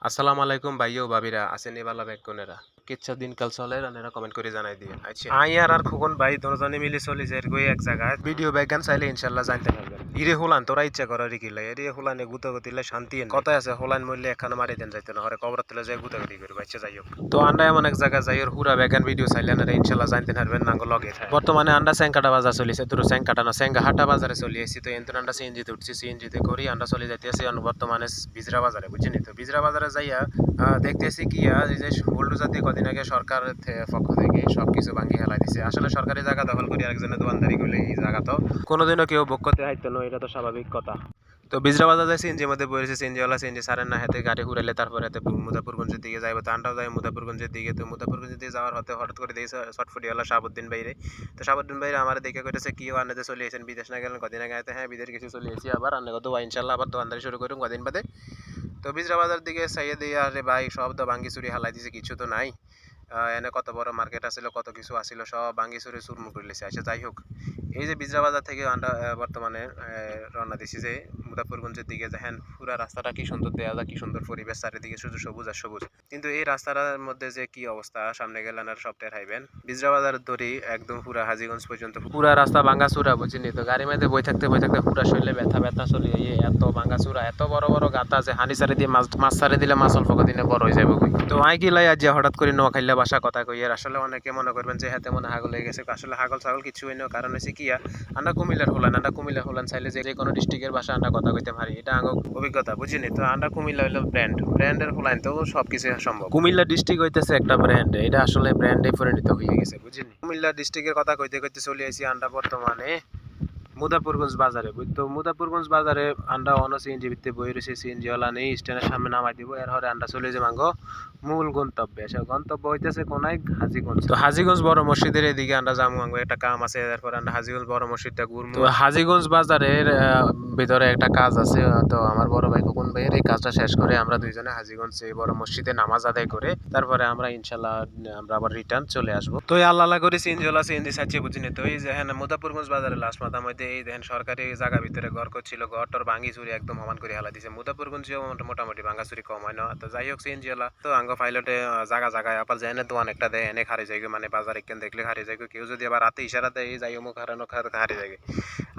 আসসালামু আলাইকুম ভাইও ভাবিরা আছেন এবালা বেগুনেরা কিচ্ছা দিনকাল চলে রানেরা কমেন্ট করে জানাই দিয়ে আচ্ছা আই আর খোকন ভাই দুজনে মিলে চলে যায় গই এক জায়গায় ভিডিও ব্যাগান চাইলে ইনশাআল্লাহ জানতে পারবেন ইরে হুলান তোরা ইচ্ছা করার কি লাই এরে হুলানে গুতাগুতিলে শান্তি কথা আছে হুলান মরলে একখানা মারি দেন যাইতে না হরে কবর তুলে যায় গুতাগুতি করবে আচ্ছা যাই হোক তো আন্ডা এমন এক জায়গা যাই ওর হুরা ব্যাগান ভিডিও চাইলে না ইনশাআল্লাহ জানতে পারবেন নাঙ্গ লগে বর্তমানে আন্ডা স্যাংকাটা বাজার চলিছে তোর স্যাংকাটা না স্যাংকা হাটা বাজারে চলে আসছি তো এনতো আন্ডা সিএনজিতে উঠছি সিএনজিতে করি আন্ডা চলে যাইতেছি বর্তমানে বিজরা বাজারে বুঝছেন তো বিজরা বাজারে যাইয়া দেখতেছি কি এই যে বুলডোজার দিয়ে কদিন আগে সরকার পক্ষ থেকে সবকিছু ভাঙি হেলাই দিছে আসলে সরকারি জায়গা দখল করে আরেকজনের দোকানদারি করলে এই জায়গা তো কোনোদিনও কেউ ভোগ করতে হাইতো না এটা তো স্বাভাবিক কথা তো বিজরা বাজার যায় সিএনজির মধ্যে বসেছে সিএনজিওয়ালা সিএনজি সারেন না হাতে গাড়ি ঘুরাইলে তারপরে হাতে মুজাফরগঞ্জের দিকে যাইব তো আন্টাও যায় মুজাফরগঞ্জের দিকে তো মুজাফরগঞ্জের দিকে যাওয়ার হতে হঠাৎ করে দিয়েছে ছটফটিওয়ালা শাহাবুদ্দিন বাইরে তো শাহাবুদ্দিন বাইরে আমার দেখে কইতেছে কি আন্নাতে চলে এসেছেন বিদেশ না গেলেন কদিন আগে হ্যাঁ বিদেশ কিছু চলে এসেছি আবার আন্না কত ইনশাল্লাহ আবার দোকানদারি শুরু করুন কদিন বাদে তো বিজরা বাজার দিকে চাইয়ে দিয়ে আরে ভাই সব তো ভাঙ্গি চুরি হালাই দিছে কিছু তো নাই এনে কত বড় মার্কেট আছিল কত কিছু আছিল সব ভাঙ্গি চুরি চুরমুর করে লেছে আচ্ছা যাই হোক এই যে বিজরা বাজার থেকে আমরা বর্তমানে রওনা দিছি যে মুজাফরগঞ্জের দিকে দেখেন পুরা রাস্তাটা কি সুন্দর দেয়া যায় কি সুন্দর পরিবেশ চারিদিকে শুধু সবুজ আর সবুজ কিন্তু এই রাস্তাটার মধ্যে যে কি অবস্থা সামনে গেলেন আর সব টের হাইবেন বিজরা বাজার ধরি একদম পুরা হাজীগঞ্জ পর্যন্ত পুরা রাস্তা ভাঙ্গা চূড়া বুঝিনি তো গাড়ির মধ্যে বই থাকতে পুরা শরীরে ব্যথা ব্যথা চলে এত ভাঙ্গা চূড়া এত বড় বড় গাতা আছে হানি সারি দিয়ে মাছ সারি দিলে মাছ অল্প দিনে বড় হয়ে যাবে তো আই কি লাই আজ হঠাৎ করে নোয়াখাইলা বাসা কথা কই আর আসলে অনেকে মনে করবেন যে হাতে মনে হাগল হয়ে গেছে আসলে হাগল ছাগল কিছু হইনো কারণ হচ্ছে কি আন্ডা কুমিল্লার হলান চাইলে যে কোনো ডিস্ট্রিক্টের ভাষা আন্ডা কথা কইতে পারি এটা আঙ্গ অভিজ্ঞতা বুঝিনি তো আন্ডা কুমিল্লা হইলো ব্র্যান্ডের হলাইন তো সবকিছু সম্ভব কুমিল্লা ডিস্ট্রিক্ট হইতেছে একটা ব্র্যান্ড এটা আসলে ব্র্যান্ডে পরিণত হয়ে গেছে বুঝিনি কুমিল্লা ডিস্ট্রিক্টের কথা কইতে কইতে চলে আইছি আন্ডা বর্তমানে মুদাপুরগঞ্জ বাজারে বুঝতো মুদাপুরগঞ্জ বাজারে আন্ডা অন সিএনজি ভিত্তি বই রয়েছে সিএনজিওয়ালা নেই স্ট্যান্ডের সামনে নামাই দিব এর হরে আন্ডা চলে যাবো আঙ্গো মূল গন্তব্যে সে গন্তব্য হইতেছে কোনায় হাজীগঞ্জ তো হাজীগঞ্জ বড় মসজিদের এদিকে আন্ডা যাবো আঙ্গো একটা কাম আছে এরপর আন্ডা হাজীগঞ্জ বড় মসজিদটা ঘুরবো তো হাজীগঞ্জ বাজারের ভিতরে একটা কাজ আছে তো আমার বড় ভাই খোকন ভাইয়ের এই কাজটা শেষ করে আমরা দুইজনে হাজীগঞ্জ এই বড় মসজিদে নামাজ আদায় করে তারপরে আমরা ইনশাল্লাহ আমরা আবার রিটার্ন চলে আসবো তো আল্লাহ করে সিএনজিওয়ালা সিএনজি সাইছে বুঝিনি তো এই যে হ্যাঁ মুদাপুরগঞ্জ বাজারে লাস্ট মাথা মধ্যে এই দেখেন সরকারি জায়গা ভিতরে ঘর করছিল ঘরটার ভাঙ্গি চুরি একদম সমান করে হালা দিছে মুদাপুরগঞ্জেও মোটামুটি ভাঙ্গা চুরি কম হয় না তো যাই হোক সিএনজিওয়ালা তো আঙ্গ পাইলটে জায়গায় আবার যায় না দোয়ান একটা দেয় এনে হারিয়ে যায় মানে বাজার একখান দেখলে হারিয়ে যায় কেউ যদি আবার রাতে ইশারা দেয় যাই মুখ হারানো হারিয়ে যায়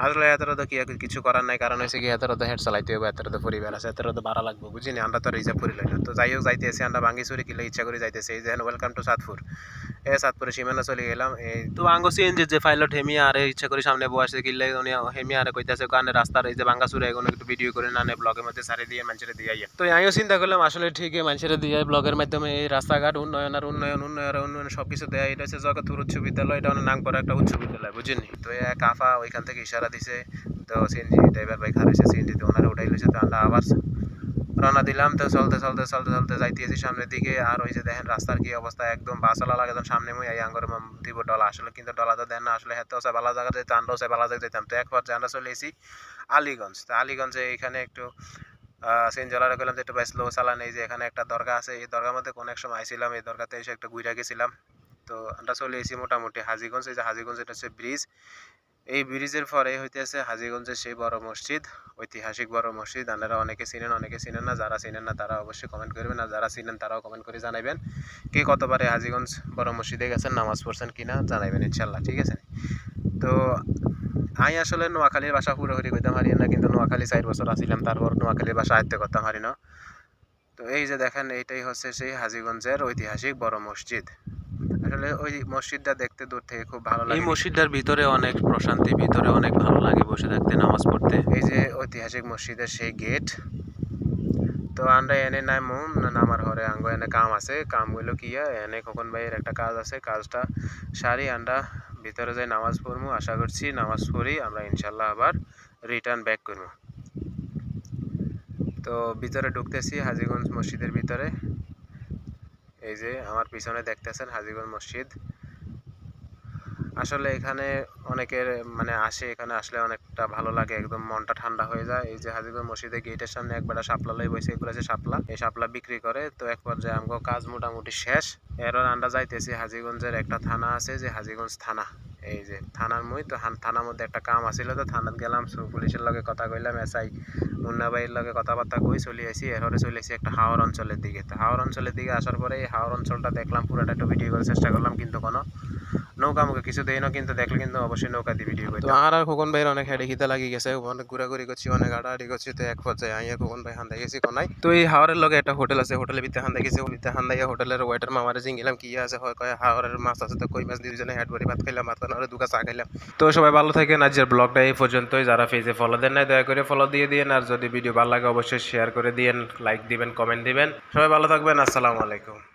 আসলে এতটা তো কি কিছু করার নাই কারণ হয়েছে কি এতটা তো হেড চালাইতে হবে এতটা তো পরিবার আছে এতটা তো ভাড়া লাগবে বুঝিনি আমরা তো রিজার্ভ করি না তো যাই হোক যাইতেছি আমরা ভাঙ্গি চুরি কিলে ইচ্ছা করে যাইতেছি এই দেখেন ওয়েলকাম টু সাতপুর সাতপুরে সীমানা চলে গেলাম এই তো আঙ্গো সিএনজি যে পাইলট হেমিয়া আরে ইচ্ছা করে সামনে বসে কিনলে উনি হেমিয়া আরে কইতাছে কানে রাস্তার এই যে ভাঙ্গা চুরে এগুলো একটু ভিডিও করে না ব্লগের মধ্যে সারি দিয়ে মানুষের দিয়ে আইয়া তো আমিও চিন্তা করলাম আসলে ঠিকই মানুষের দিয়ে ব্লগের মাধ্যমে এই রাস্তাঘাট উন্নয়ন সবকিছু দেয় এটা হচ্ছে জগৎপুর উচ্চ বিদ্যালয় এটা নাম করা একটা উচ্চ বিদ্যালয় বুঝিনি তো কাফা ওইখান থেকে ইশারা দিছে তো সিএনজি ড্রাইভার ভাই খারাইছে সিএনজিতে ওনারা উঠাই লইছে তো আমরা আবার রওনা দিলাম তো চলতে যাইতেছি সামনের দিকে আর ওই যে দেখেন রাস্তার কি অবস্থা একদম বাসলা লাগে সামনে মই এই আঙ্গর দিব ডলা আসলে কিন্তু ডলা তো দেন না আসলে হেতে ওসা বালা জায়গা যেতে আমরা ওসা বালা জায়গা যেতাম তো একবার আমরা চলে এসেছি আলীগঞ্জ তো আলীগঞ্জে এখানে একটু সিএনজিওয়ালারা গেলাম যে একটু স্লো চালান এই যে এখানে একটা দরগা আছে এই দরগার মধ্যে কোনো এক সময় আইছিলাম এই দরগাতে এসে একটা ঘুরে গেছিলাম তো আমরা চলে এসেছি মোটামুটি হাজীগঞ্জ এই যে হাজীগঞ্জ এটা হচ্ছে ব্রিজ এই ব্রিজের পরে হইতেছে হাজীগঞ্জের সেই বড় মসজিদ ঐতিহাসিক বড় মসজিদ আপনারা অনেকে চিনেন না যারা চিনেন না তারা অবশ্যই কমেন্ট করবেন আর যারা চিনেন তারাও কমেন্ট করে জানাবেন কে কতবারে হাজীগঞ্জ বড় মসজিদে গেছেন নামাজ পড়ছেন কিনা জানাবেন ইনশাল্লাহ ঠিক আছে তো আমি আসলে নোয়াখালীর ভাষা পুরোপুরি কইতে পারি না কিন্তু নোয়াখালী 4 বছর আসছিলাম তারপর নোয়াখালীর ভাষা আয়ত্ত করতে পারি না তো এই যে দেখেন এইটাই হচ্ছে সেই হাজীগঞ্জের ঐতিহাসিক বড় মসজিদ আসলে ওই মসজিদটা দেখতে দূর থেকে খুব ভালো লাগে এই মসজিদটার ভিতরে অনেক প্রশান্তি ভিতরে অনেক ভালো লাগে বসে থাকতে নামাজ পড়তে এই যে ঐতিহাসিক মসজিদের সেই গেট তো আমরা এনে নামার হরে আঙ্গ এনে কাম আছে কাম হইলো কি এনে খোকন ভাইয়ের একটা কাজ আছে কাজটা সারি আমরা ভিতরে যাই নামাজ পড়বো আশা করছি নামাজ পড়ি আমরা ইনশাল্লাহ আবার রিটার্ন ব্যাক করবো তো ভিতরে ঢুকতেছি হাজীগঞ্জ মসজিদের ভিতরে এই যে আমার পিছনে দেখতেছেন হাজীগঞ্জ মসজিদ আসলে এখানে অনেকের মানে আসে, এখানে আসলে অনেকটা ভালো লাগে, একদম মনটা ঠান্ডা হয়ে যায়। এই যে হাজীগঞ্জ মসজিদের গেটের সামনে একবার শাপলা লই বসে, এগুলো আছে শাপলা, এই শাপলা বিক্রি করে। তো এক পর্যায়ে আমগো কাজ মোটামুটি শেষ। এরপর আমরা যাইতেছি হাজীগঞ্জের একটা থানা আছে, যে হাজীগঞ্জ থানা, এই যে থানার তো থানার মধ্যে একটা কাম আছিল, তো থানাত গেলাম, পুলিশের লগে কথা কইলাম, এসআই মুন্না ভাইয়ের লগে কথাবার্তা কই চলে আসি। এরপরে চলে আসি একটা হাওর অঞ্চলের দিকে। তো হাওর অঞ্চলের দিকে আসার পরে এই হাওর অঞ্চলটা দেখলাম, পুরোটা একটু ভিডিও করার চেষ্টা করলাম, কিন্তু কোনো নৌকা মুখে কিছু দেই না, কিন্তু দেখলে কিন্তু অবশ্যই নৌকা দিয়ে ভিডিও করি। তো আর খোকন ভাইয়ের অনেক হেডে খিদে লাগি গেছে, অনেক ঘোরাঘুরি করছি, অনেক আড়াআড়ি করছি। তো এক পর্যায়ে আইয়া খোকন ভাই হান্দা গেছি কোনায়। তো এই হাওরের লগে একটা হোটেল আছে, হোটেলের ভিতরে হান্দা গেছি, ভিতরে হান্দাইয়া হোটেলের ওয়েটার মামারে জিঙ্গিলাম কি আছে, হয় কয় হাওরের মাছ আছে। তো কই মাছ দুজনে হেড ভরি ভাত খাইলাম, ভাত খাওয়ার দুকা চা খাইলাম। তো সবাই ভালো থাকেন, আজকের ব্লগটা এই পর্যন্তই। যারা পেজে ফলো দেন নাই দয়া করে ফলো দিয়ে দিন, আর যদি ভিডিও ভালো লাগে অবশ্যই শেয়ার করে দিন, লাইক দিবেন, কমেন্ট দিবেন। সবাই ভালো থাকবেন, আসসালামু আলাইকুম।